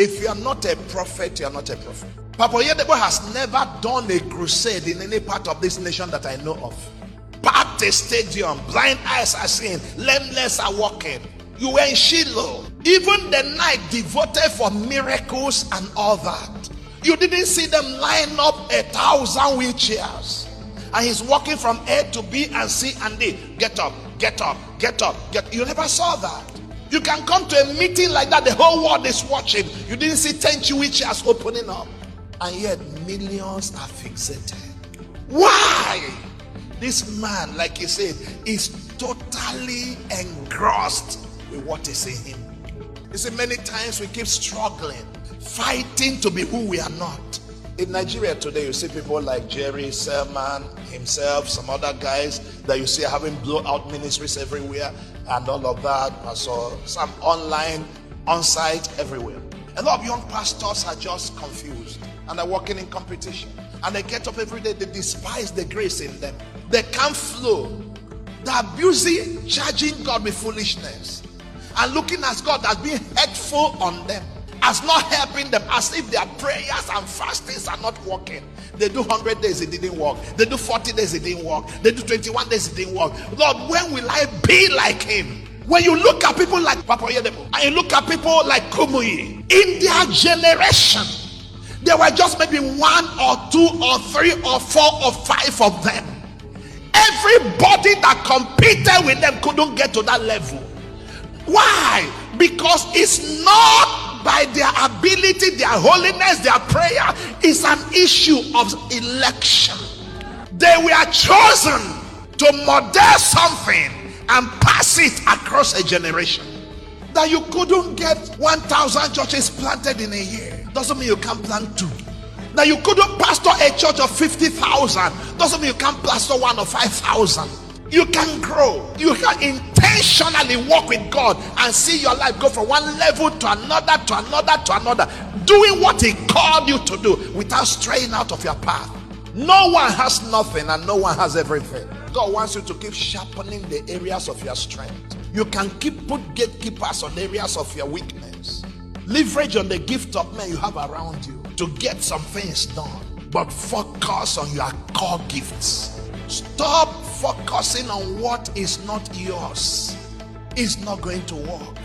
If you are not a prophet, you are not a prophet. Papa Oyedepo has never done a crusade in any part of this nation that I know of. Packed a stadium, blind eyes are seeing, lameness are walking. You were in Shiloh. Even the night devoted for miracles and all that. You didn't see them line up 1,000 wheelchairs. And he's walking from A to B and C and D. Get up, get up, get up, get. You never saw that. You can come to a meeting like that, the whole world is watching. You didn't see 10 wheelchairs opening up. And yet millions are fixated. Why? This man, like he said, is totally engrossed with what is in him. You see, many times we keep struggling, fighting to be who we are not. In Nigeria today, you see people like Jerry Selman, himself, some other guys that you see having blowout ministries everywhere and all of that. I saw some online, on-site, everywhere. A lot of young pastors are just confused and they're working in competition. And they get up every day, they despise the grace in them. They can't flow. They're abusing, charging God with foolishness. And looking at God as being hurtful on them, as not helping them, as if their prayers and fastings are not working. They do 100 days, it didn't work. They do 40 days, it didn't work. They do 21 days, it didn't work. Lord, when will I be like him? When you look at people like Papa Oyedepo, and you look at people like Kumuyi, in their generation, there were just maybe 1 or 2 or 3 or 4 or 5 of them. Everybody that competed with them couldn't get to that level. Why? Because it's not by their ability, their holiness, their prayer. It's an issue of election. They were chosen to model something and pass it across a generation. That you couldn't get 1,000 churches planted in a year doesn't mean you can't plant 2. That you couldn't pastor a church of 50,000 doesn't mean you can't pastor 1 or 5,000. You can grow. You can intentionally walk with God and see your life go from one level to another, to another, to another, doing what he called you to do without straying out of your path. No one has nothing and no one has everything. God wants you to keep sharpening the areas of your strength. You can put gatekeepers on areas of your weakness. Leverage on the gift of men you have around you to get some things done. But focus on your core gifts. Stop focusing on what is not yours. It's not going to work.